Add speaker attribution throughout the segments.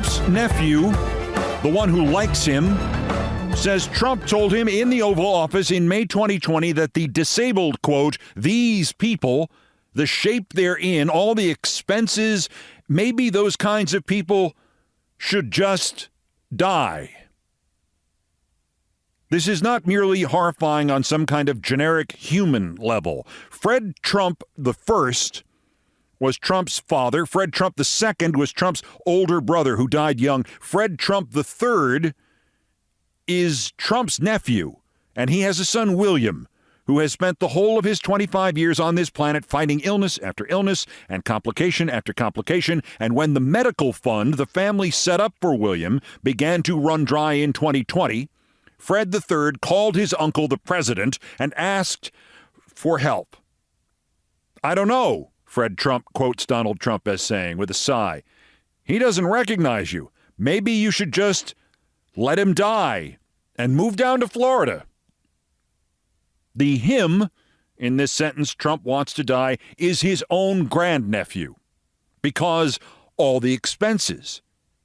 Speaker 1: Trump's nephew, the one who likes him, says Trump told him in the Oval Office in May 2020 that the disabled, quote, these people, the shape they're in, all the expenses, maybe those kinds of people should just die. This is not merely horrifying on some kind of generic human level. Fred Trump the first was Trump's father. Fred Trump the second was Trump's older brother who died young. Fred Trump the third is Trump's nephew, and he has a son, William, who has spent the whole of his 25 years on this planet fighting illness after illness and complication after complication. And when the medical fund the family set up for William began to run dry in 2020, Fred III called his uncle, the president, and asked for help. I don't know, Fred Trump quotes Donald Trump as saying with a sigh. He doesn't recognize you. Maybe you should just let him die and move down to Florida. The him in this sentence, Trump wants to die, is his own grandnephew because all the expenses.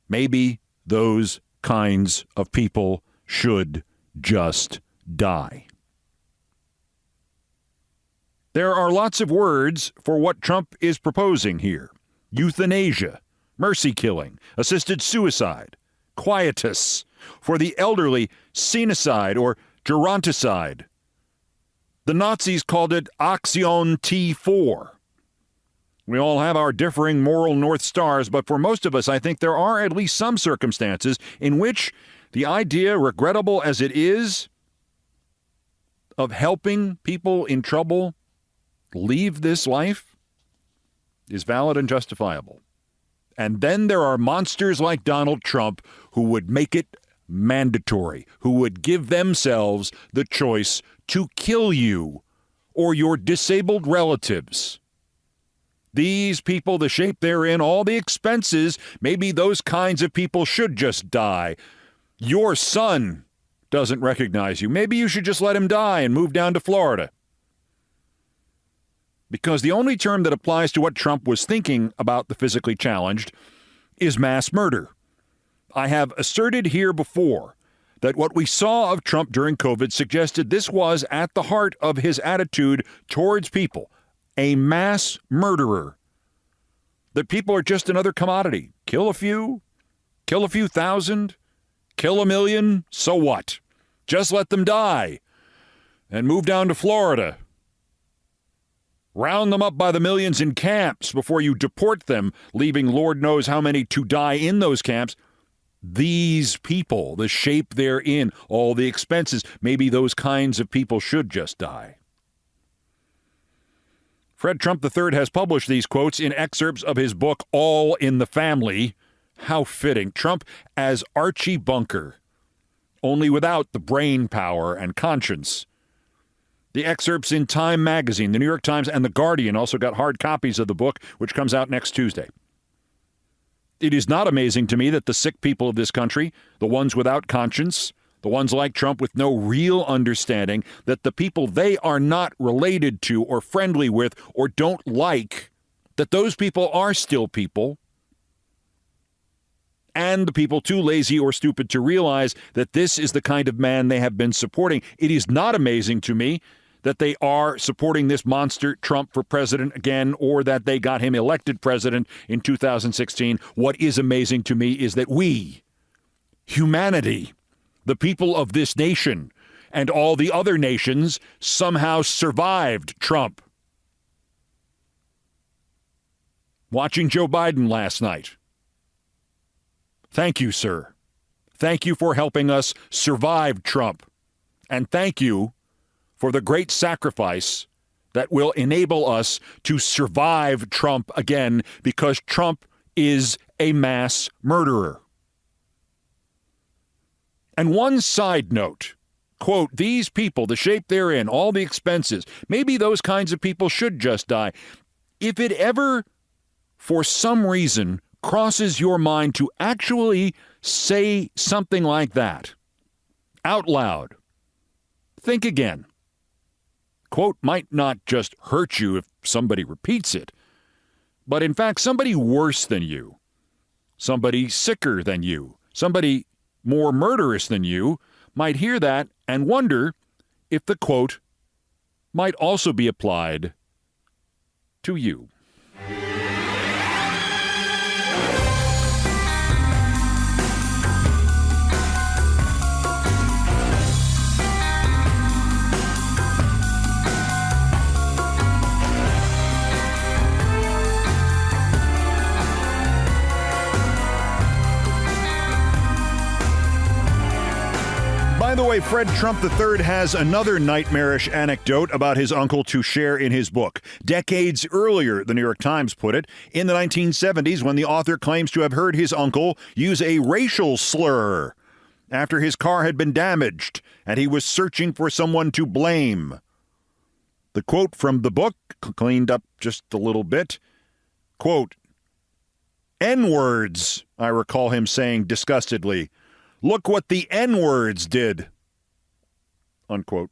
Speaker 1: Maybe those kinds of people should just die. There are lots of words for what Trump is proposing here. Euthanasia, mercy killing, assisted suicide, quietus, for the elderly, scenecide or geronticide. The Nazis called it Action T4. We all have our differing moral North Stars, but for most of us, I think there are at least some circumstances in which the idea, regrettable as it is, of helping people in trouble leave this life is valid and justifiable. And then there are monsters like Donald Trump who would make it mandatory, who would give themselves the choice to kill you or your disabled relatives. These people, the shape they're in, all the expenses, maybe those kinds of people should just die. Your son doesn't recognize you. Maybe you should just let him die and move down to Florida. Because the only term that applies to what Trump was thinking about the physically challenged is mass murder. I have asserted here before that what we saw of Trump during COVID suggested this was at the heart of his attitude towards people, a mass murderer. That people are just another commodity. Kill a few thousand, kill a million, so what? Just let them die and move down to Florida. Round them up by the millions in camps before you deport them, leaving Lord knows how many to die in those camps. These people, the shape they're in, all the expenses, maybe those kinds of people should just die. Fred Trump III has published these quotes in excerpts of his book, All in the Family. How fitting. Trump as Archie Bunker, only without the brain power and conscience. The excerpts in Time magazine, the New York Times, and The Guardian also got hard copies of the book, which comes out next Tuesday. It is not amazing to me that the sick people of this country, the ones without conscience, the ones like Trump with no real understanding, that the people they are not related to or friendly with or don't like, that those people are still people, and the people too lazy or stupid to realize that this is the kind of man they have been supporting. It is not amazing to me that they are supporting this monster Trump for president again, or that they got him elected president in 2016. What is amazing to me is that we, humanity, the people of this nation, and all the other nations somehow survived Trump. Watching Joe Biden last night. Thank you, sir. Thank you for helping us survive Trump. And thank you for the great sacrifice that will enable us to survive Trump again, because Trump is a mass murderer. And one side note, quote, these people, the shape they're in, all the expenses, maybe those kinds of people should just die. If it ever, for some reason, crosses your mind to actually say something like that out loud, think again. Quote might not just hurt you if somebody repeats it, but in fact, somebody worse than you somebody sicker than you, somebody more murderous than you, might hear that and wonder if the quote might also be applied to you. By the way, Fred Trump III has another nightmarish anecdote about his uncle to share in his book. Decades earlier, the New York Times put it, in the 1970s, when the author claims to have heard his uncle use a racial slur after his car had been damaged and he was searching for someone to blame. The quote from the book, cleaned up just a little bit, quote, "N-words," I recall him saying disgustedly. "Look what the N-words did," unquote.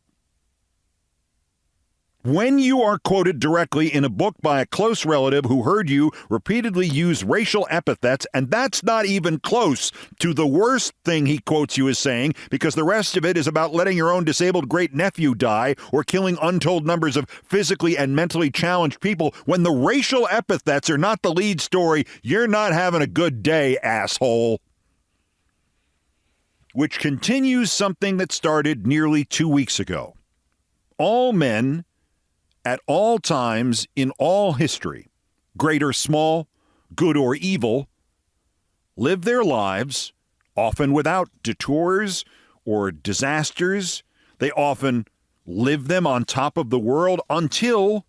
Speaker 1: When you are quoted directly in a book by a close relative who heard you repeatedly use racial epithets, and that's not even close to the worst thing he quotes you as saying, because the rest of it is about letting your own disabled great-nephew die or killing untold numbers of physically and mentally challenged people, when the racial epithets are not the lead story, you're not having a good day, asshole. Which continues something that started nearly 2 weeks ago. All men, at all times, in all history, great or small, good or evil, live their lives, often without detours or disasters. They often live them on top of the world until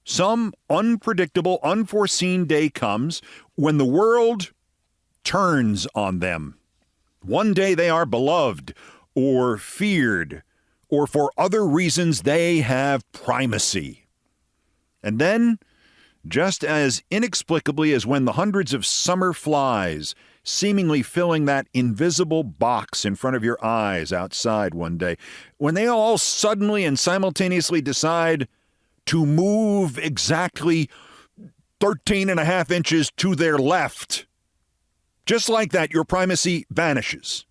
Speaker 1: some unpredictable, unforeseen day comes when the world turns on them. One day they are beloved or feared, or for other reasons they have primacy. And then, just as inexplicably as when the hundreds of summer flies seemingly filling that invisible box in front of your eyes outside one day, when they all suddenly and simultaneously decide to move exactly 13 and a half inches to their left, just like that, your primacy vanishes.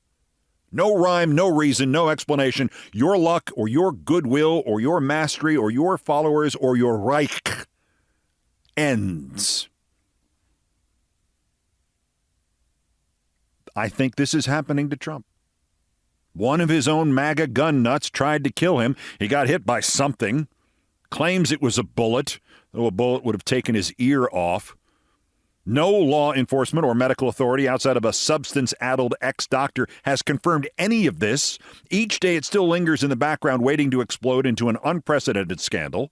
Speaker 1: No rhyme, no reason, no explanation. Your luck or your goodwill or your mastery or your followers or your Reich ends. I think this is happening to Trump. One of his own MAGA gun nuts tried to kill him. He got hit by something. Claims it was a bullet, though a bullet would have taken his ear off. No law enforcement or medical authority outside of a substance-addled ex-doctor has confirmed any of this. Each day it still lingers in the background waiting to explode into an unprecedented scandal.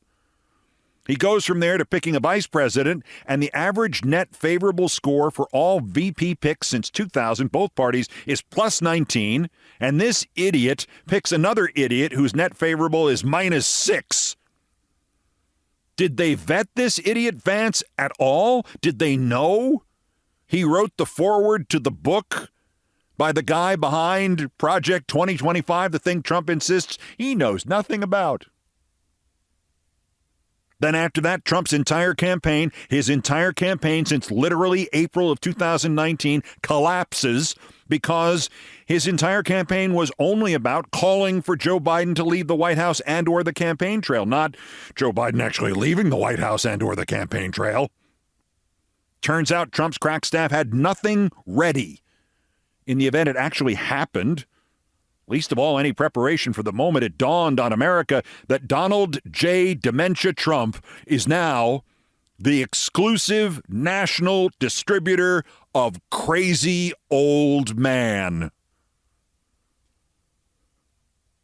Speaker 1: He goes from there to picking a vice president, and the average net favorable score for all VP picks since 2000, both parties, is plus 19, and this idiot picks another idiot whose net favorable is minus 6. Did they vet this idiot Vance at all? Did they know? He wrote the foreword to the book by the guy behind Project 2025, the thing Trump insists he knows nothing about. Then after that, Trump's entire campaign, his entire campaign since literally April of 2019, collapses because his entire campaign was only about calling for Joe Biden to leave the White House and or the campaign trail, not Joe Biden actually leaving the White House and or the campaign trail. Turns out Trump's crack staff had nothing ready in the event it actually happened. Least of all, any preparation for the moment it dawned on America that Donald J. Dementia Trump is now the exclusive national distributor of crazy old man.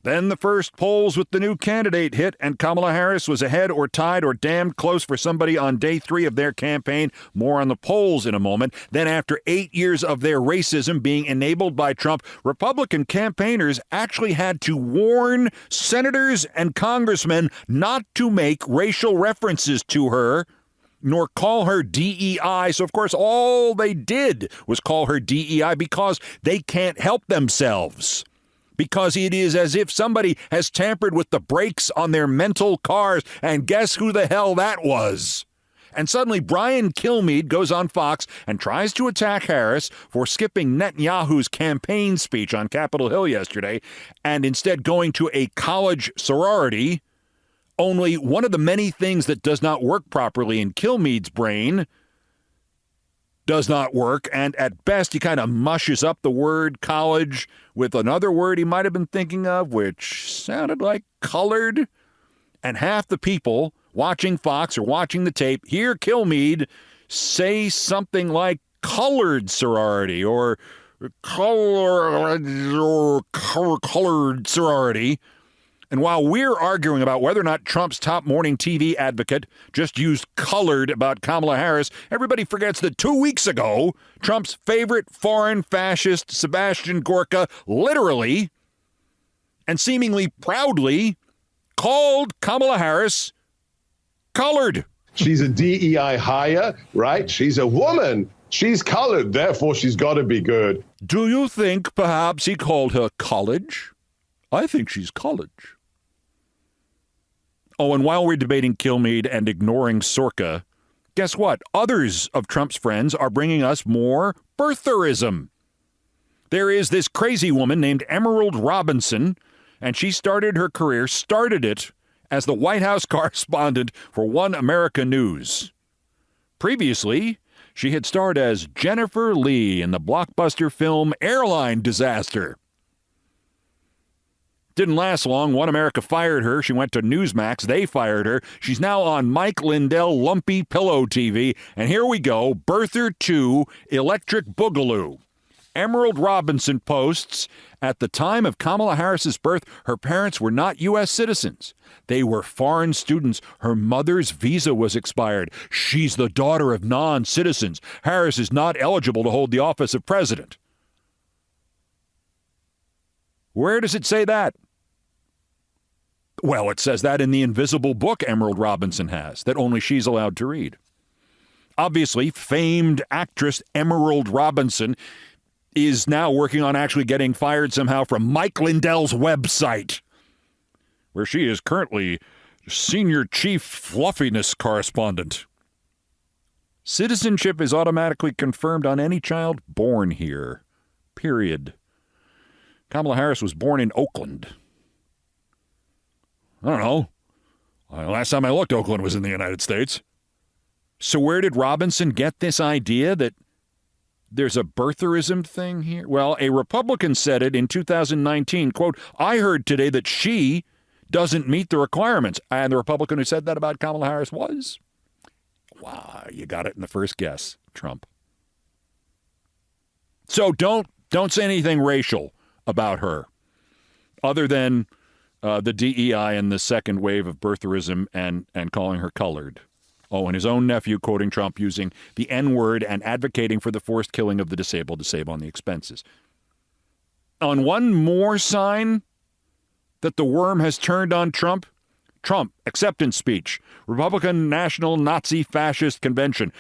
Speaker 1: Then the first polls with the new candidate hit, and Kamala Harris was ahead or tied or damned close for somebody on day 3 of their campaign. More on the polls in a moment. Then after 8 years of their racism being enabled by Trump, Republican campaigners actually had to warn senators and congressmen not to make racial references to her, nor call her DEI. So, of course, all they did was call her DEI because they can't help themselves. Because it is as if somebody has tampered with the brakes on their mental cars, and guess who the hell that was? And suddenly Brian Kilmeade goes on Fox and tries to attack Harris for skipping Netanyahu's campaign speech on Capitol Hill yesterday and instead going to a college sorority. Only one of the many things that does not work properly in Kilmeade's brain does not work, and at best he kind of mushes up the word college with another word he might have been thinking of, which sounded like colored. And half the people watching Fox or watching the tape hear Kilmeade say something like colored sorority or colored sorority. And while we're arguing about whether or not Trump's top morning TV advocate just used colored about Kamala Harris, everybody forgets that 2 weeks ago, Trump's favorite foreign fascist, Sebastian Gorka, literally and seemingly proudly called Kamala Harris colored.
Speaker 2: She's a DEI hire, right? She's a woman. She's colored. Therefore, she's got to be good.
Speaker 1: Do you think perhaps he called her college? I think she's college. Oh, and while we're debating Kilmeade and ignoring Sorka, guess what? Others of Trump's friends are bringing us more birtherism. There is this crazy woman named Emerald Robinson, and she started it as the White House correspondent for One America News. Previously, she had starred as Jennifer Lee in the blockbuster film Airline Disaster. Didn't last long. One America fired her. She went to Newsmax. They fired her. She's now on Mike Lindell Lumpy Pillow TV. And here we go. Birther 2, Electric Boogaloo. Emerald Robinson posts, at the time of Kamala Harris's birth, her parents were not U.S. citizens. They were foreign students. Her mother's visa was expired. She's the daughter of non-citizens. Harris is not eligible to hold the office of president. Where does it say that? Well, it says that in the invisible book Emerald Robinson has, that only she's allowed to read. Obviously, famed actress Emerald Robinson is now working on actually getting fired somehow from Mike Lindell's website, where she is currently senior chief fluffiness correspondent. Citizenship is automatically confirmed on any child born here. Period. Kamala Harris was born in Oakland. I don't know. Last time I looked, Oakland was in the United States. So where did Robinson get this idea that there's a birtherism thing here? Well, a Republican said it in 2019, quote, I heard today that she doesn't meet the requirements. And the Republican who said that about Kamala Harris was? Wow, you got it in the first guess, Trump. So don't say anything racial about her, other than the DEI and the second wave of birtherism and calling her colored. Oh, and his own nephew quoting Trump using the N-word and advocating for the forced killing of the disabled to save on the expenses. On one more sign that the worm has turned on Trump, acceptance speech, Republican National Nazi Fascist Convention,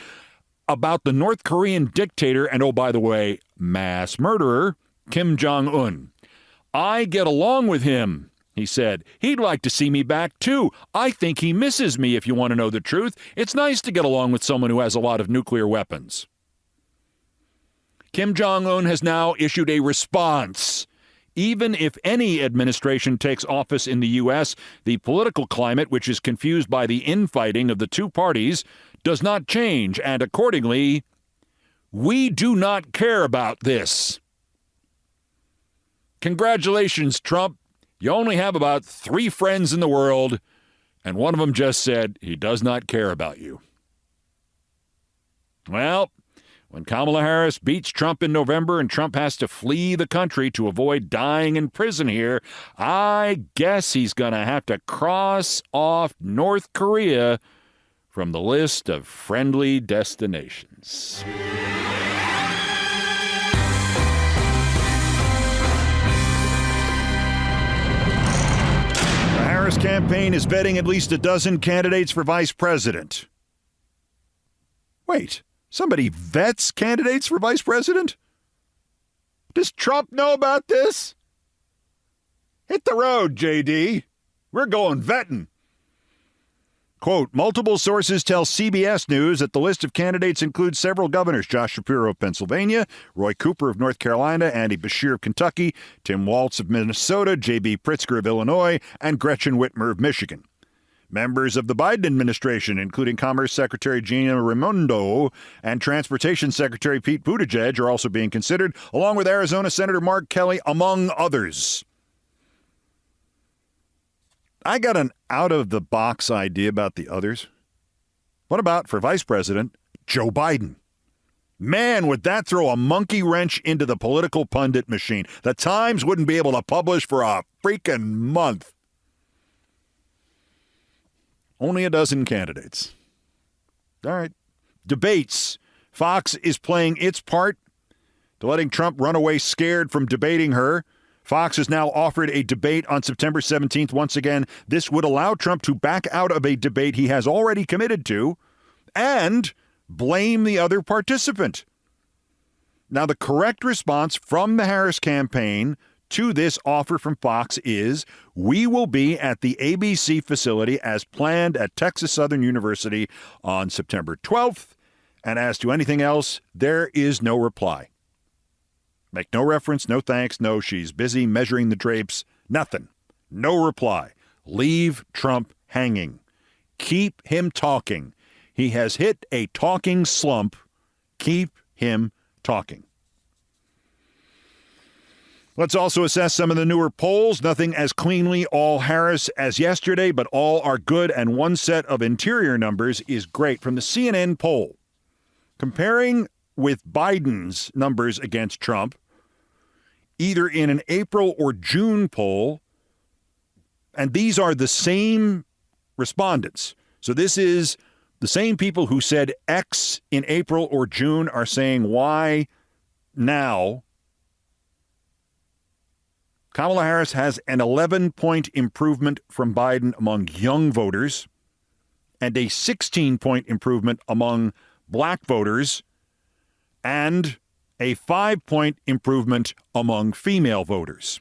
Speaker 1: about the North Korean dictator and, oh, by the way, mass murderer, Kim Jong-un. I get along with him, he said. He'd like to see me back, too. I think he misses me, if you want to know the truth. It's nice to get along with someone who has a lot of nuclear weapons. Kim Jong-un has now issued a response. Even if any administration takes office in the U.S., the political climate, which is confused by the infighting of the two parties, does not change, and accordingly, we do not care about this. Congratulations, Trump. You only have about 3 friends in the world, and one of them just said he does not care about you. Well, when Kamala Harris beats Trump in November and Trump has to flee the country to avoid dying in prison here, I guess he's going to have to cross off North Korea from the list of friendly destinations. The Harris campaign is vetting at least a dozen candidates for vice president. Wait, somebody vets candidates for vice president? Does Trump know about this? Hit the road, JD. We're going vetting. Quote, multiple sources tell CBS News that the list of candidates includes several governors: Josh Shapiro of Pennsylvania, Roy Cooper of North Carolina, Andy Beshear of Kentucky, Tim Walz of Minnesota, J.B. Pritzker of Illinois, and Gretchen Whitmer of Michigan. Members of the Biden administration, including Commerce Secretary Gina Raimondo and Transportation Secretary Pete Buttigieg, are also being considered, along with Arizona Senator Mark Kelly, among others. I got an out-of-the-box idea about the others. What about, for vice president, Joe Biden? Man, would that throw a monkey wrench into the political pundit machine. The Times wouldn't be able to publish for a freaking month. Only a dozen candidates. All right. Debates. Fox is playing its part to letting Trump run away scared from debating her. Fox has now offered a debate on September 17th. Once again, this would allow Trump to back out of a debate he has already committed to and blame the other participant. Now, the correct response from the Harris campaign to this offer from Fox is, we will be at the ABC facility as planned at Texas Southern University on September 12th. And as to anything else, there is no reply. Make no reference, no thanks, no she's busy measuring the drapes, nothing. No reply. Leave Trump hanging. Keep him talking. He has hit a talking slump. Keep him talking. Let's also assess some of the newer polls. Nothing as cleanly all Harris as yesterday, but all are good, and one set of interior numbers is great. From the CNN poll, comparing with Biden's numbers against Trump, either in an April or June poll, and these are the same respondents. So this is the same people who said X in April or June are saying Y now. Kamala Harris has an 11-point improvement from Biden among young voters and a 16-point improvement among black voters and a 5-point improvement among female voters.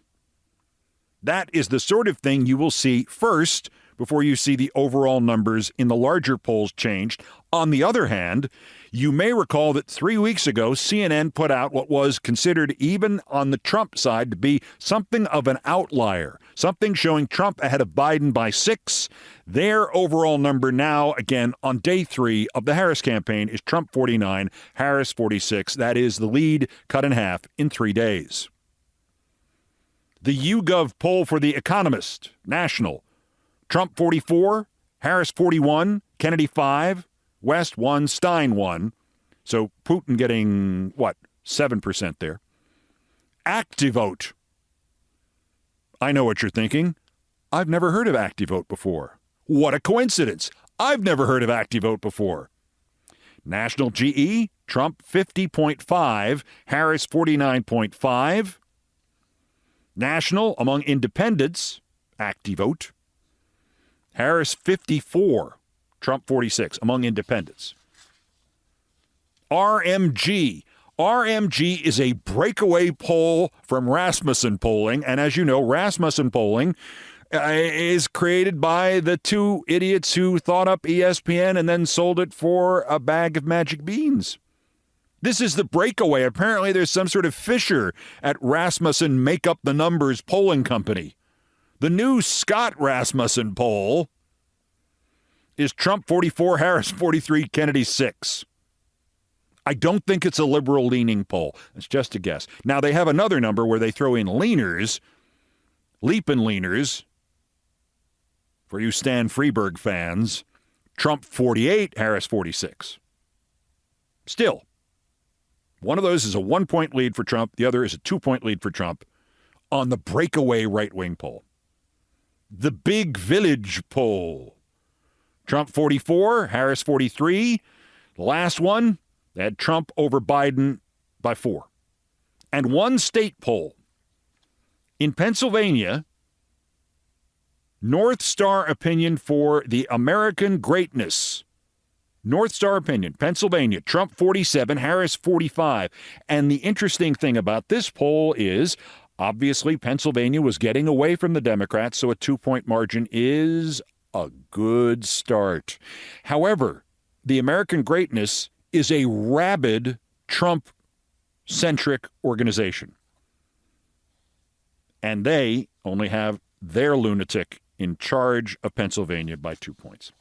Speaker 1: That is the sort of thing you will see first before you see the overall numbers in the larger polls changed. On the other hand, you may recall that 3 weeks ago, CNN put out what was considered, even on the Trump side, to be something of an outlier, something showing Trump ahead of Biden by 6. Their overall number now, again, on day 3 of the Harris campaign, is Trump 49, Harris 46. That is the lead cut in half in 3 days. The YouGov poll for The Economist, national, Trump 44, Harris 41, Kennedy 5, West 1, Stein 1. So Putin getting, 7% there. ActiVote. I know what you're thinking. I've never heard of ActiVote before. What a coincidence. I've never heard of ActiVote before. National GE, Trump 50.5, Harris 49.5. National among independents, ActiVote, Harris 54, Trump 46 among independents. RMG. RMG is a breakaway poll from Rasmussen Polling. And as you know, Rasmussen Polling is created by the two idiots who thought up ESPN and then sold it for a bag of magic beans. This is the breakaway. Apparently there's some sort of fissure at Rasmussen Make Up the Numbers polling company. The new Scott Rasmussen poll is Trump 44, Harris 43, Kennedy 6. I don't think it's a liberal-leaning poll. It's just a guess. Now, they have another number where they throw in leaners, leapin' leaners, for you Stan Freberg fans, Trump 48, Harris 46. Still, one of those is a 1-point lead for Trump. The other is a 2-point lead for Trump on the breakaway right-wing poll. The Big Village poll. Trump 44, Harris 43. The last one, they had Trump over Biden by 4. And one state poll. In Pennsylvania, North Star opinion for the American greatness. North Star opinion, Pennsylvania, Trump 47, Harris 45. And the interesting thing about this poll is, obviously, Pennsylvania was getting away from the Democrats, so a 2-point margin is a good start. However, the American Greatness is a rabid Trump-centric organization. And they only have their lunatic in charge of Pennsylvania by 2 points.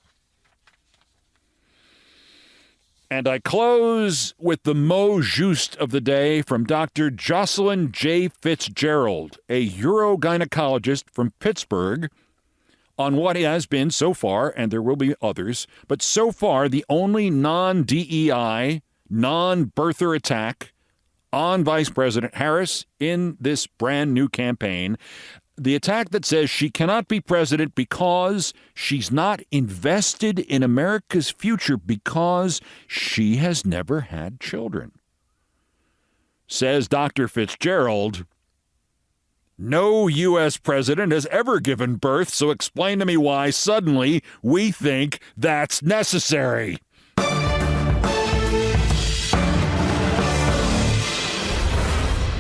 Speaker 1: And I close with the mot juste of the day from Dr. Jocelyn J. Fitzgerald, a urogynecologist from Pittsburgh, on what has been so far, and there will be others, but so far the only non-DEI, non-birther attack on Vice President Harris in this brand new campaign. The attack that says she cannot be president because she's not invested in America's future because she has never had children. Says Dr. Fitzgerald, no U.S. president has ever given birth, so explain to me why suddenly we think that's necessary.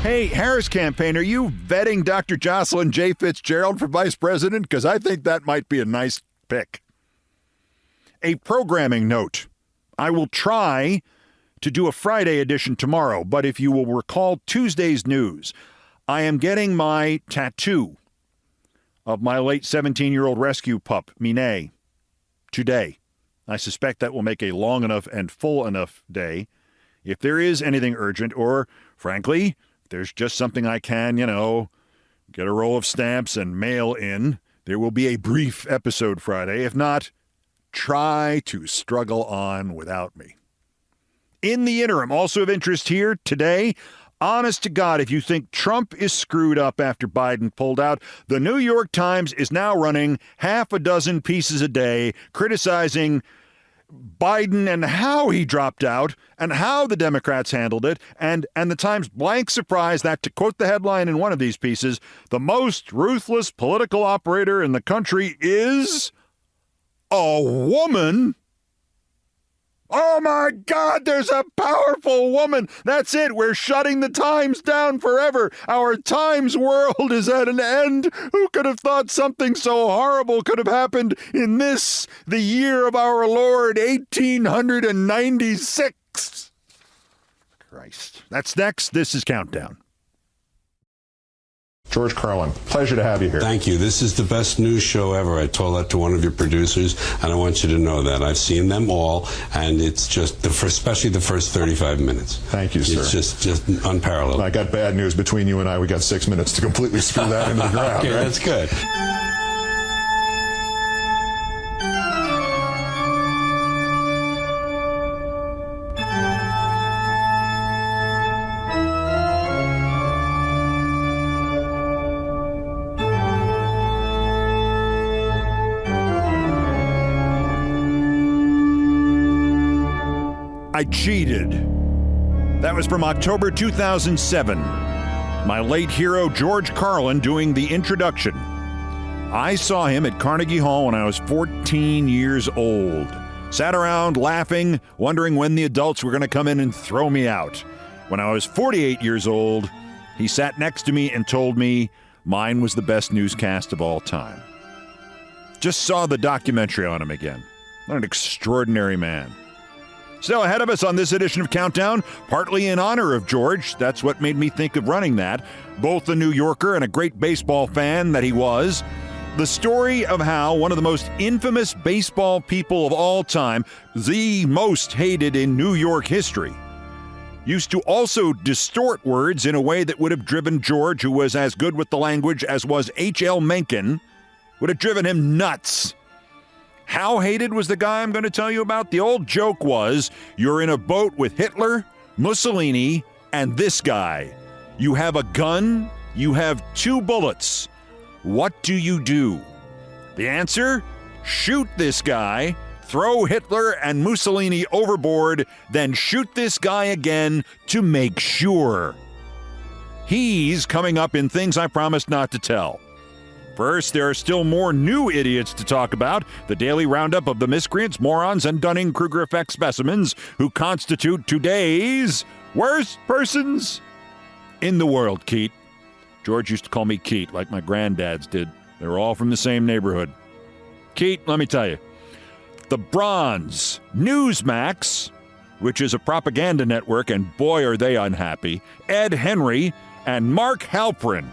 Speaker 1: Hey, Harris campaign, are you vetting Dr. Jocelyn J. Fitzgerald for vice president? Because I think that might be a nice pick. A programming note. I will try to do a Friday edition tomorrow, but if you will recall Tuesday's news, I am getting my tattoo of my late 17-year-old rescue pup, Minet, today. I suspect that will make a long enough and full enough day. If there is anything urgent or, frankly, there's just something I can, get a roll of stamps and mail in, there will be a brief episode Friday. If not, try to struggle on without me. In the interim, also of interest here today, honest to God, if you think Trump is screwed up after Biden pulled out, the New York Times is now running half a dozen pieces a day criticizing Biden and how he dropped out and how the Democrats handled it. And the Times blank surprise that, to quote the headline in one of these pieces, the most ruthless political operator in the country is a woman. Oh, my God, there's a powerful woman. That's it. We're shutting the Times down forever. Our Times world is at an end. Who could have thought something so horrible could have happened in this, the year of our Lord, 1896? Christ. That's next. This is Countdown.
Speaker 3: George Carlin, pleasure to have you here.
Speaker 4: Thank you. This is the best news show ever. I told that to one of your producers, and I want you to know that. I've seen them all, and it's just, especially the first 35 minutes.
Speaker 3: Thank you, sir.
Speaker 4: It's just unparalleled.
Speaker 3: I got bad news between you and I. We got 6 minutes to completely screw that into the ground.
Speaker 4: Okay,
Speaker 3: right?
Speaker 4: That's good.
Speaker 1: I cheated. That was from October 2007. My late hero, George Carlin, doing the introduction. I saw him at Carnegie Hall when I was 14 years old. Sat around laughing, wondering when the adults were going to come in and throw me out. When I was 48 years old, he sat next to me and told me mine was the best newscast of all time. Just saw the documentary on him again. What an extraordinary man. Still ahead of us on this edition of Countdown, partly in honor of George. That's what made me think of running that. Both a New Yorker and a great baseball fan that he was. The story of how one of the most infamous baseball people of all time, the most hated in New York history, used to also distort words in a way that would have driven George, who was as good with the language as was H.L. Mencken, would have driven him nuts. How hated was the guy I'm going to tell you about? The old joke was, you're in a boat with Hitler, Mussolini, and this guy. You have a gun, you have 2 bullets. What do you do? The answer? Shoot this guy, throw Hitler and Mussolini overboard, then shoot this guy again to make sure. He's coming up in things I promised not to tell. First, there are still more new idiots to talk about. The daily roundup of the miscreants, morons, and Dunning-Kruger effect specimens who constitute today's worst persons in the world, Keith. George used to call me Keith, like my granddads did. They were all from the same neighborhood. Keith, let me tell you. The Bronze, Newsmax, which is a propaganda network, and boy, are they unhappy, Ed Henry and Mark Halperin.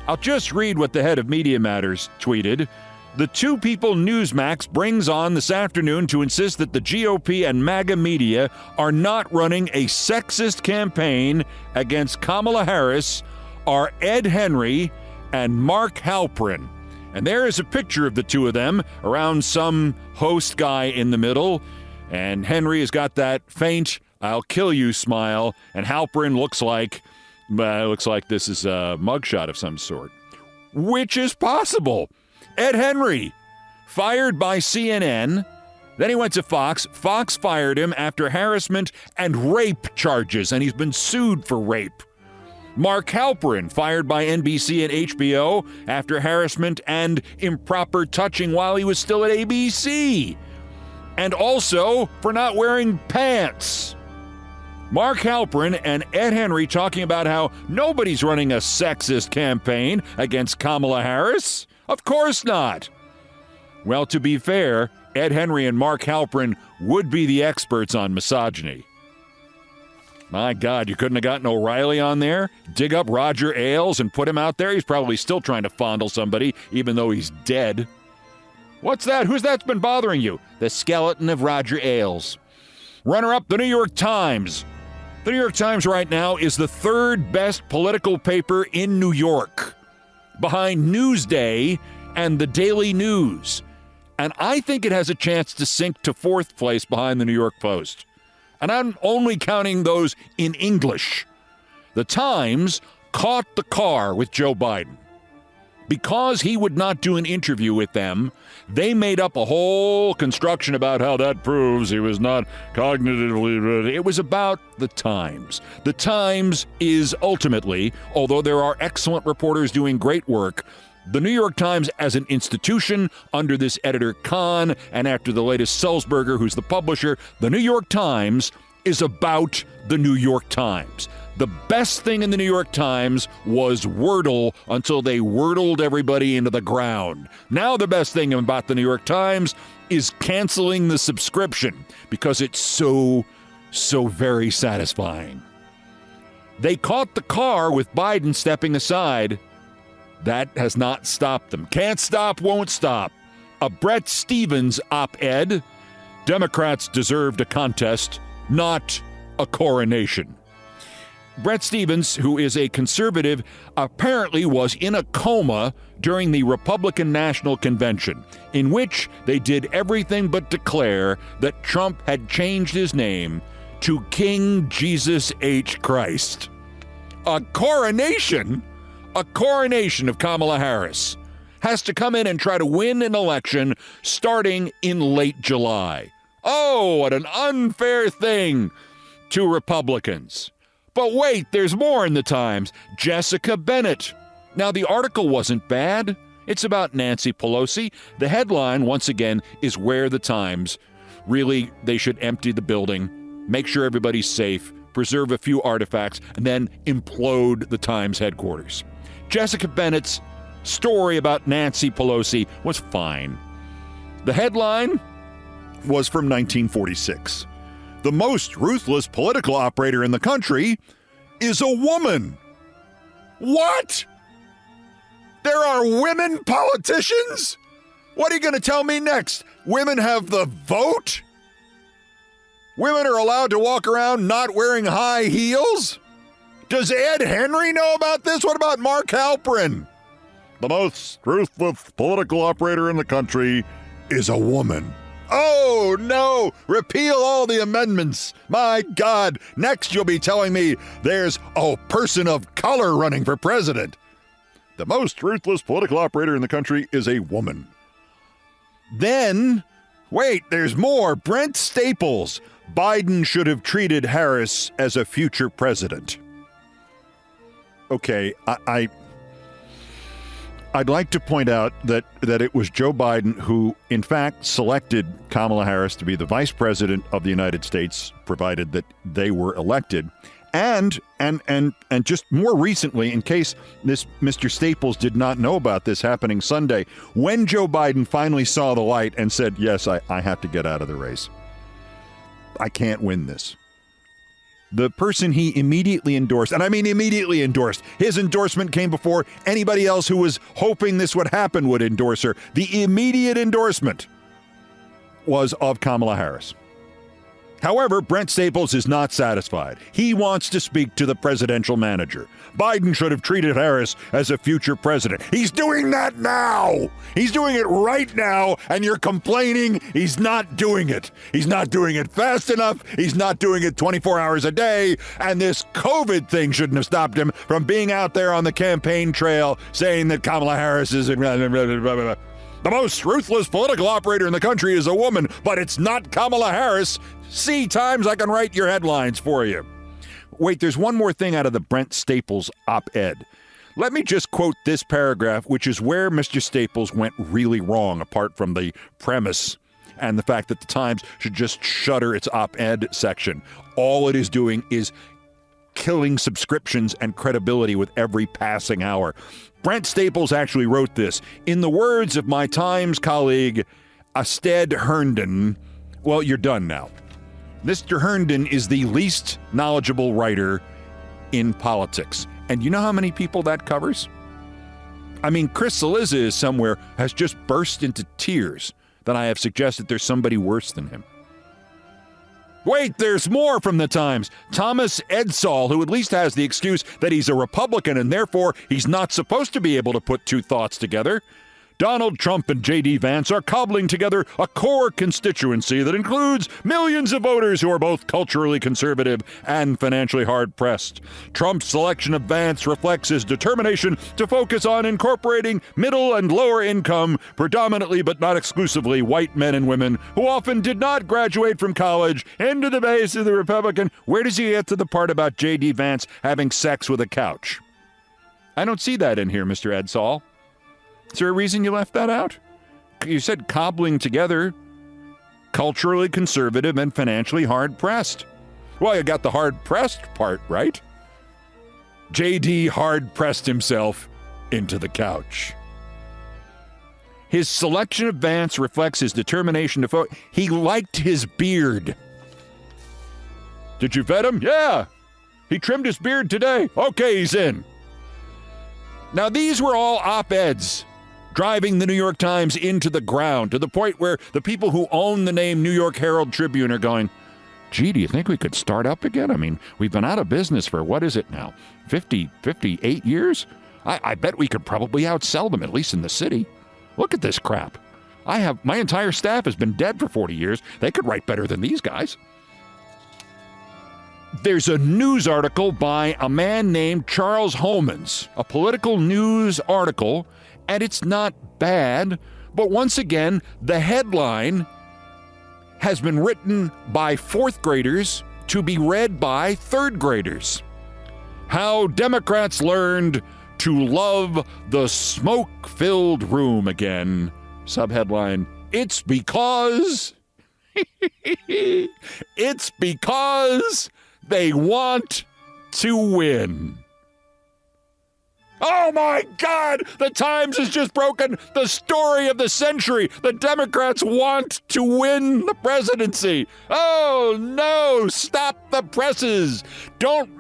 Speaker 1: I'll just read what the head of Media Matters tweeted. The two people Newsmax brings on this afternoon to insist that the GOP and MAGA media are not running a sexist campaign against Kamala Harris are Ed Henry and Mark Halperin. And there is a picture of the two of them around some host guy in the middle. And Henry has got that faint, I'll kill you smile. And Halperin looks like this is a mugshot of some sort. Which is possible. Ed Henry, fired by CNN. Then he went to Fox. Fox fired him after harassment and rape charges, and he's been sued for rape. Mark Halperin, fired by NBC and HBO after harassment and improper touching while he was still at ABC. And also for not wearing pants. Mark Halperin and Ed Henry talking about how nobody's running a sexist campaign against Kamala Harris. Of course not. Well, to be fair, Ed Henry and Mark Halperin would be the experts on misogyny. My God, you couldn't have gotten O'Reilly on there? Dig up Roger Ailes and put him out there? He's probably still trying to fondle somebody, even though he's dead. What's that? Who's that's been bothering you? The skeleton of Roger Ailes. Runner-up, the New York Times. The New York Times right now is the third best political paper in New York, behind Newsday and the Daily News. And I think it has a chance to sink to fourth place behind the New York Post. And I'm only counting those in English. The Times caught the car with Joe Biden. Because he would not do an interview with them, they made up a whole construction about how that proves he was not cognitively ready. It was about the Times. The Times is ultimately, although there are excellent reporters doing great work, the New York Times as an institution under this editor Khan and after the latest Sulzberger, who's the publisher, the New York Times is about the New York Times. The best thing in the New York Times was Wordle until they wordled everybody into the ground. Now the best thing about the New York Times is canceling the subscription because it's so very satisfying. They caught the car with Biden stepping aside. That has not stopped them. Can't stop, won't stop. A Bret Stephens op-ed. Democrats deserved a contest, not a coronation. Bret Stephens, who is a conservative, apparently was in a coma during the Republican National Convention, in which they did everything but declare that Trump had changed his name to King Jesus H. Christ. A coronation? A coronation of Kamala Harris has to come in and try to win an election starting in late July. Oh, what an unfair thing to Republicans. But wait, there's more in the Times. Jessica Bennett. Now, the article wasn't bad. It's about Nancy Pelosi. The headline, once again, is where the Times. Really, they should empty the building, make sure everybody's safe, preserve a few artifacts, and then implode the Times headquarters. Jessica Bennett's story about Nancy Pelosi was fine. The headline was from 1946. The most ruthless political operator in the country is a woman. What? There are women politicians? What are you going to tell me next? Women have the vote? Women are allowed to walk around not wearing high heels? Does Ed Henry know about this? What about Mark Halperin? The most ruthless political operator in the country is a woman. Oh, no! Repeal all the amendments. My God, next you'll be telling me there's a person of color running for president. The most ruthless political operator in the country is a woman. Then, wait, there's more. Brent Staples. Biden should have treated Harris as a future president. Okay, I'd like to point out that it was Joe Biden who, in fact, selected Kamala Harris to be the vice president of the United States, provided that they were elected. And just more recently, in case this Mr. Staples did not know about this happening Sunday, when Joe Biden finally saw the light and said, yes, I have to get out of the race. I can't win this. The person he immediately endorsed, and I mean immediately endorsed, his endorsement came before anybody else who was hoping this would happen would endorse her. The immediate endorsement was of Kamala Harris. However, Brent Staples is not satisfied. He wants to speak to the presidential manager. Biden should have treated Harris as a future president. He's doing that now. He's doing it right now, and you're complaining he's not doing it. He's not doing it fast enough. He's not doing it 24 hours a day. And this COVID thing shouldn't have stopped him from being out there on the campaign trail saying that Kamala Harris is the most ruthless political operator in the country is a woman, but it's not Kamala Harris. See, Times, I can write your headlines for you. Wait, there's one more thing out of the Brent Staples op-ed. Let me just quote this paragraph, which is where Mr. Staples went really wrong, apart from the premise and the fact that the Times should just shutter its op-ed section. All it is doing is killing subscriptions and credibility with every passing hour. Brent Staples actually wrote this. In the words of my Times colleague, Asted Herndon, well, you're done now. Mr. Herndon is the least knowledgeable writer in politics. And you know how many people that covers? I mean, Chris Cillizza is somewhere has just burst into tears that I have suggested there's somebody worse than him. Wait, there's more from the Times. Thomas Edsall, who at least has the excuse that he's a Republican and therefore he's not supposed to be able to put two thoughts together. Donald Trump and J.D. Vance are cobbling together a core constituency that includes millions of voters who are both culturally conservative and financially hard-pressed. Trump's selection of Vance reflects his determination to focus on incorporating middle and lower income, predominantly but not exclusively white men and women who often did not graduate from college into the base of the Republican. Where does he get to the part about J.D. Vance having sex with a couch? I don't see that in here, Mr. Edsall. Is there a reason you left that out? You said cobbling together culturally conservative and financially hard-pressed. Well, you got the hard-pressed part, right? J.D. hard-pressed himself into the couch. His selection of Vance reflects his determination to vote. He liked his beard. Did you vet him? Yeah. He trimmed his beard today. Okay, he's in. Now, these were all op-eds driving the New York Times into the ground, to the point where the people who own the name New York Herald Tribune are going, gee, do you think we could start up again? I mean, we've been out of business for, what is it now, 58 years? I bet we could probably outsell them, at least in the city. Look at this crap. My entire staff has been dead for 40 years. They could write better than these guys. There's a news article by a man named Charles Homans, a political news article, and it's not bad, but once again, the headline has been written by fourth graders to be read by third graders. How Democrats learned to love the smoke-filled room again. Subheadline, it's because they want to win. Oh my God! The Times has just broken the story of the century. The Democrats want to win the presidency. Oh no! Stop the presses. Don't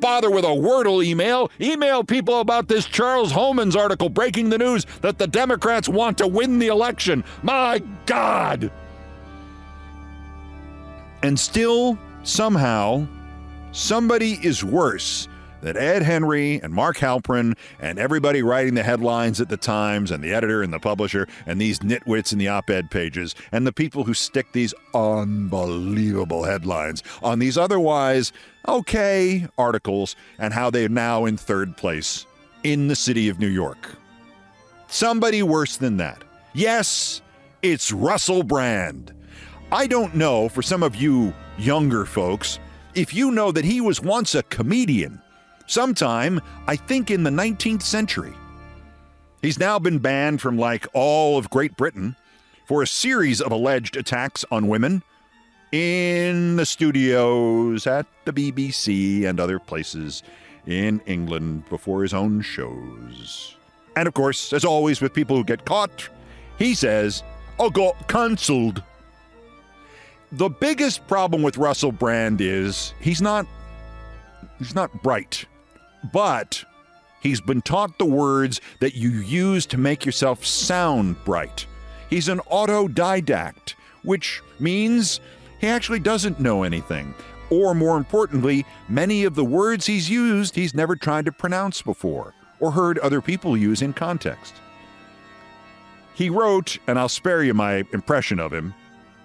Speaker 1: bother with a Wordle email. Email people about this Charles Homans article breaking the news that the Democrats want to win the election. My God! And still, somehow, somebody is worse than Ed Henry and Mark Halperin and everybody writing the headlines at the Times and the editor and the publisher and these nitwits in the op-ed pages and the people who stick these unbelievable headlines on these otherwise okay articles and how they're now in third place in the city of New York. Somebody worse than that. Yes, it's Russell Brand. I don't know, for some of you younger folks, if you know that he was once a comedian, sometime, I think in the 19th century. He's now been banned from all of Great Britain for a series of alleged attacks on women, in the studios at the BBC and other places in England before his own shows. And of course, as always with people who get caught, he says, I got cancelled. The biggest problem with Russell Brand is he's not bright, but he's been taught the words that you use to make yourself sound bright. He's an autodidact, which means he actually doesn't know anything. Or more importantly, many of the words he's used, he's never tried to pronounce before or heard other people use in context. He wrote, and I'll spare you my impression of him,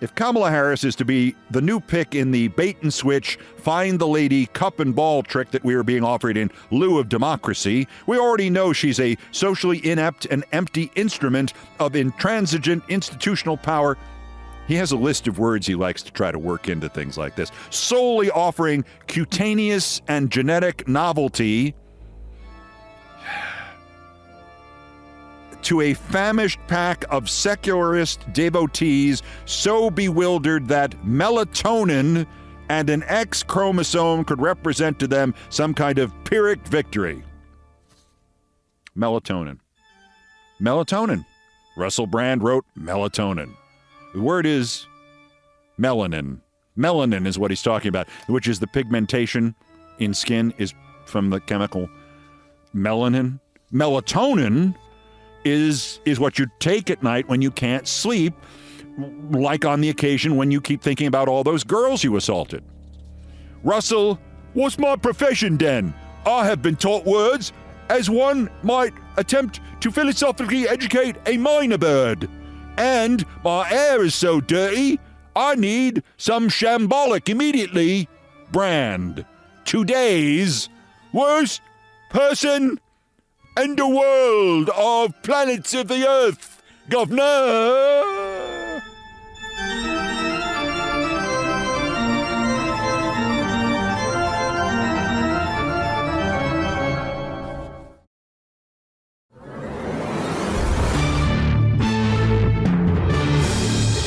Speaker 1: if Kamala Harris is to be the new pick in the bait-and-switch, find-the-lady cup-and-ball trick that we are being offered in lieu of democracy, we already know she's a socially inept and empty instrument of intransigent institutional power. He has a list of words he likes to try to work into things like this, solely offering cutaneous and genetic novelty to a famished pack of secularist devotees so bewildered that melatonin and an X chromosome could represent to them some kind of Pyrrhic victory. Melatonin. Melatonin. Russell Brand wrote melatonin. The word is melanin. Melanin is what he's talking about, which is the pigmentation in skin is from the chemical melanin. Melatonin is what you take at night when you can't sleep, like on the occasion when you keep thinking about all those girls you assaulted. Russell, what's my profession then? I have been taught words as one might attempt to philosophically educate a minor bird. And my hair is so dirty, I need some shambolic immediately. Brand. Today's worst person in the world of planets of the Earth, Governor.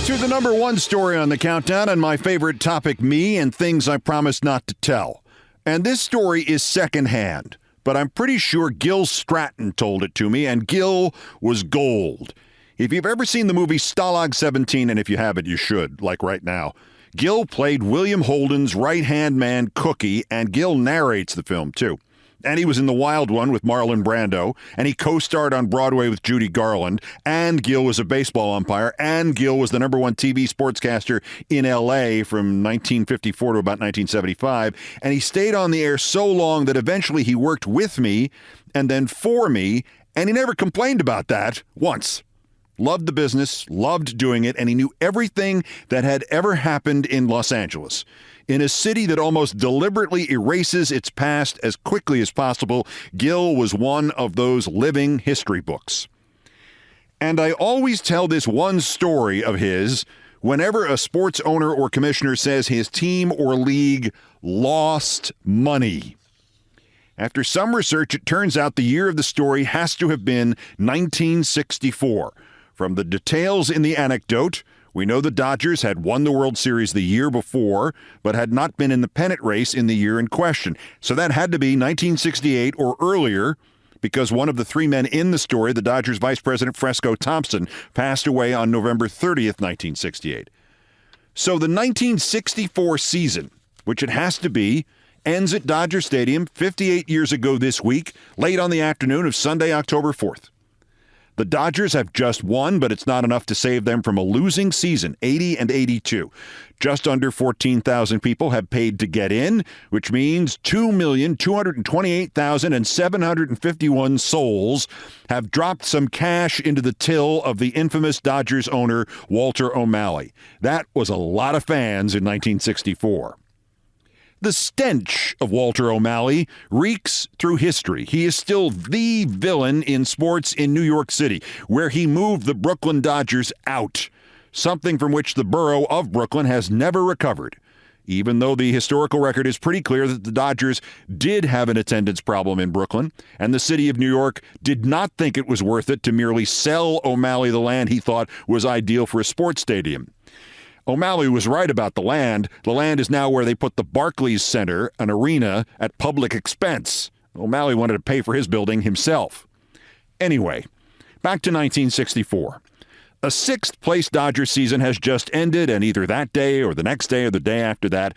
Speaker 1: To the number one story on the countdown and my favorite topic, me and things I promised not to tell. And this story is secondhand, but I'm pretty sure Gil Stratton told it to me, and Gil was gold. If you've ever seen the movie Stalag 17, and if you haven't, you should, like right now, Gil played William Holden's right-hand man, Cookie, and Gil narrates the film, too. And he was in The Wild One with Marlon Brando, and he co-starred on Broadway with Judy Garland, and Gil was a baseball umpire, and Gil was the number one TV sportscaster in L.A. from 1954 to about 1975, and he stayed on the air so long that eventually he worked with me and then for me, and he never complained about that once. Loved the business, loved doing it, and he knew everything that had ever happened in Los Angeles. In a city that almost deliberately erases its past as quickly as possible, Gil was one of those living history books. And I always tell this one story of his whenever a sports owner or commissioner says his team or league lost money. After some research, it turns out the year of the story has to have been 1964. From the details in the anecdote, we know the Dodgers had won the World Series the year before, but had not been in the pennant race in the year in question. So that had to be 1968 or earlier, because one of the three men in the story, the Dodgers vice president Fresco Thompson, passed away on November 30th, 1968. So the 1964 season, which it has to be, ends at Dodger Stadium 58 years ago this week, late on the afternoon of Sunday, October 4th. The Dodgers have just won, but it's not enough to save them from a losing season, 80 and 82. Just under 14,000 people have paid to get in, which means 2,228,751 souls have dropped some cash into the till of the infamous Dodgers owner, Walter O'Malley. That was a lot of fans in 1964. The stench of Walter O'Malley reeks through history. He is still the villain in sports in New York City, where he moved the Brooklyn Dodgers out, something from which the borough of Brooklyn has never recovered, even though the historical record is pretty clear that the Dodgers did have an attendance problem in Brooklyn, and the city of New York did not think it was worth it to merely sell O'Malley the land he thought was ideal for a sports stadium. O'Malley was right about the land. The land is now where they put the Barclays Center, an arena, at public expense. O'Malley wanted to pay for his building himself. Anyway, back to 1964. A sixth-place Dodgers season has just ended, and either that day or the next day or the day after that,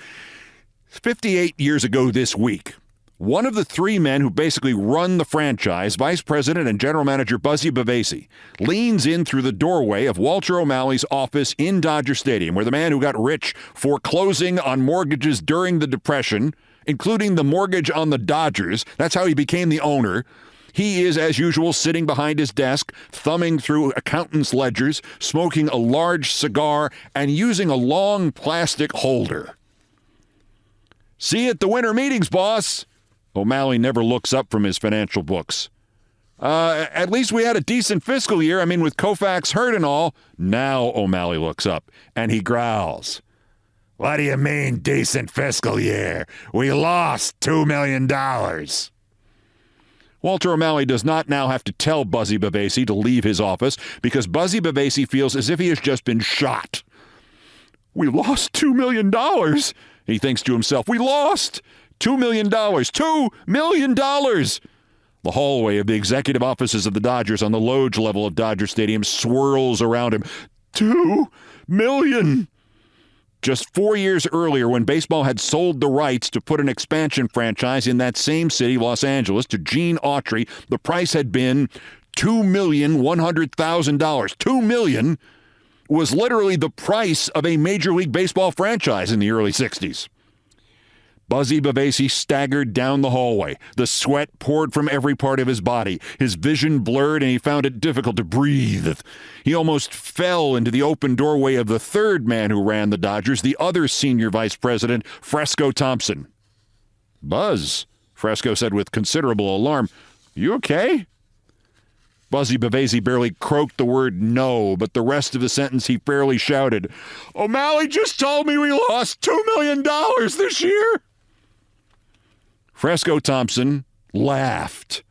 Speaker 1: 58 years ago this week, one of the three men who basically run the franchise, Vice President and General Manager Buzzy Bavasi, leans in through the doorway of Walter O'Malley's office in Dodger Stadium, where the man who got rich foreclosing on mortgages during the Depression, including the mortgage on the Dodgers, that's how he became the owner. He is, as usual, sitting behind his desk, thumbing through accountant's ledgers, smoking a large cigar, and using a long plastic holder. See you at the winter meetings, boss. O'Malley never looks up from his financial books. At least we had a decent fiscal year. I mean, with Koufax hurt and all. Now O'Malley looks up, and he growls. What do you mean, decent fiscal year? We lost $2 million. Walter O'Malley does not now have to tell Buzzy Bavasi to leave his office because Buzzy Bavasi feels as if he has just been shot. We lost $2 million, he thinks to himself. We lost $2 million. $2 million. The hallway of the executive offices of the Dodgers on the Loge level of Dodger Stadium swirls around him. $2 million. Just 4 years earlier, when baseball had sold the rights to put an expansion franchise in that same city, Los Angeles, to Gene Autry, the price had been $2,100,000. $2 million was literally the price of a Major League Baseball franchise in the early 60s. Buzzy Bavasi staggered down the hallway. The sweat poured from every part of his body. His vision blurred, and he found it difficult to breathe. He almost fell into the open doorway of the third man who ran the Dodgers, the other senior vice president, Fresco Thompson. Buzz, Fresco said with considerable alarm. You okay? Buzzy Bavasi barely croaked the word no, but the rest of the sentence he fairly shouted. O'Malley just told me we lost $2 million this year. Fresco Thompson laughed,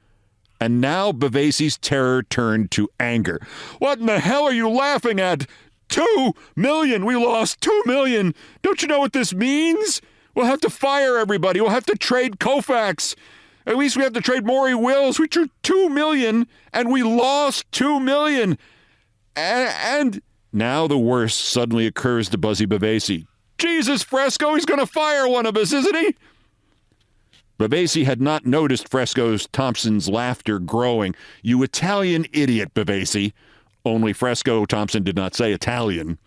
Speaker 1: and now Bavasi's terror turned to anger. What in the hell are you laughing at? $2 million! We lost $2 million! Don't you know what this means? We'll have to fire everybody. We'll have to trade Koufax. At least we have to trade Maury Wills. We traded $2 million, and we lost $2 million. And now the worst suddenly occurs to Buzzy Bavasi. Jesus, Fresco, he's going to fire one of us, isn't he? Bavasi had not noticed Fresco Thompson's laughter growing. You Italian idiot, Bavasi. Only Fresco Thompson did not say Italian.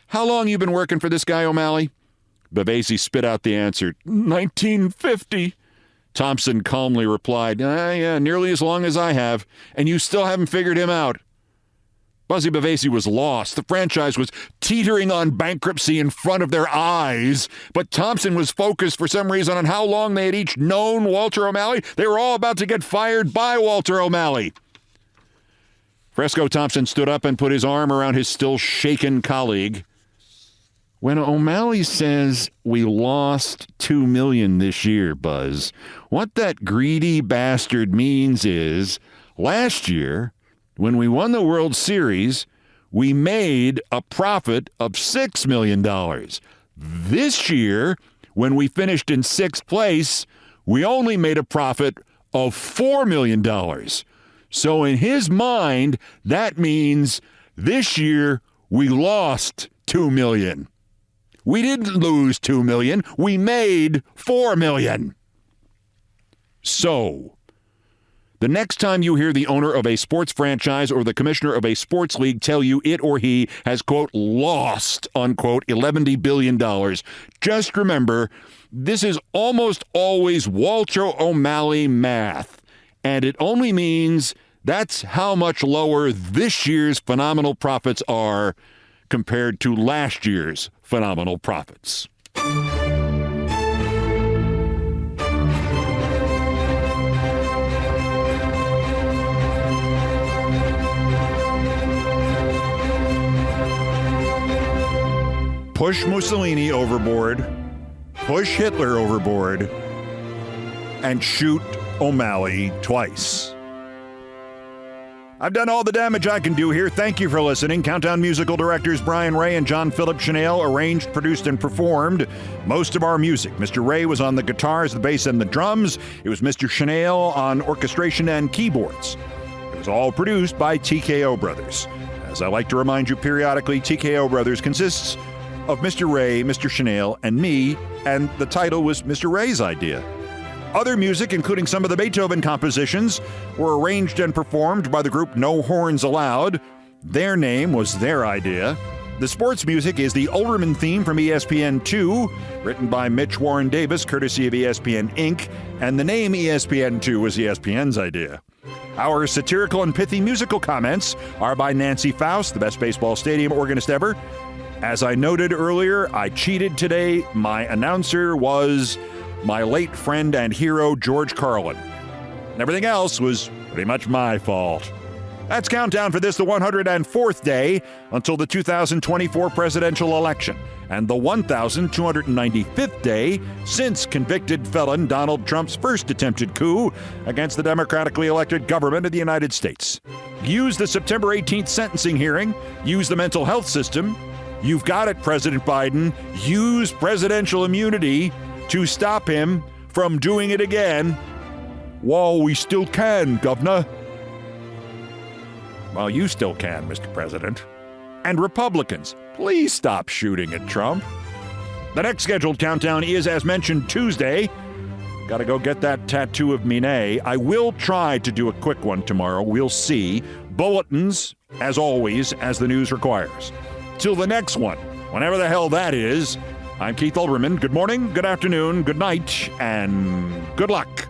Speaker 1: How long you been working for this guy, O'Malley? Bavasi spit out the answer. 1950. Thompson calmly replied, yeah, nearly as long as I have. And you still haven't figured him out. Buzzy Bavasi was lost. The franchise was teetering on bankruptcy in front of their eyes. But Thompson was focused for some reason on how long they had each known Walter O'Malley. They were all about to get fired by Walter O'Malley. Fresco Thompson stood up and put his arm around his still shaken colleague. When O'Malley says we lost $2 million this year, Buzz, what that greedy bastard means is last year, when we won the World Series, we made a profit of $6 million. This year, when we finished in sixth place, we only made a profit of $4 million. So in his mind, that means this year we lost $2 million. We didn't lose $2 million. We made $4 million. So, the next time you hear the owner of a sports franchise or the commissioner of a sports league tell you it or he has, quote, lost, unquote, $11 billion, just remember, this is almost always Walter O'Malley math, and it only means that's how much lower this year's phenomenal profits are compared to last year's phenomenal profits. Push Mussolini overboard, push Hitler overboard, and shoot O'Malley twice. I've done all the damage I can do here. Thank you for listening. Countdown musical directors Brian Ray and John Philip Chanel arranged, produced, and performed most of our music. Mr. Ray was on the guitars, the bass, and the drums. It was Mr. Chanel on orchestration and keyboards. It was all produced by TKO Brothers. As I like to remind you periodically, TKO Brothers consists of Mr. Ray, Mr. Chanel, and me, and the title was Mr. Ray's idea. Other music, including some of the Beethoven compositions, were arranged and performed by the group No Horns Allowed. Their name was their idea. The sports music is the Olbermann theme from ESPN2, written by Mitch Warren Davis, courtesy of ESPN Inc., and the name ESPN2 was ESPN's idea. Our satirical and pithy musical comments are by Nancy Faust, the best baseball stadium organist ever. As I noted earlier, I cheated today. My announcer was my late friend and hero, George Carlin. Everything else was pretty much my fault. That's Countdown for this, the 104th day until the 2024 presidential election, and the 1,295th day since convicted felon Donald Trump's first attempted coup against the democratically elected government of the United States. Use the September 18th sentencing hearing. Use the mental health system. You've got it, President Biden. Use presidential immunity to stop him from doing it again while we still can, Governor. Well, you still can, Mr. President. And Republicans, please stop shooting at Trump. The next scheduled countdown is, as mentioned, Tuesday. Got to go get that tattoo of Minet. I will try to do a quick one tomorrow. We'll see. Bulletins, as always, as the news requires. Till the next one, whenever the hell that is, I'm Keith Olbermann. Good morning, good afternoon, good night, and good luck.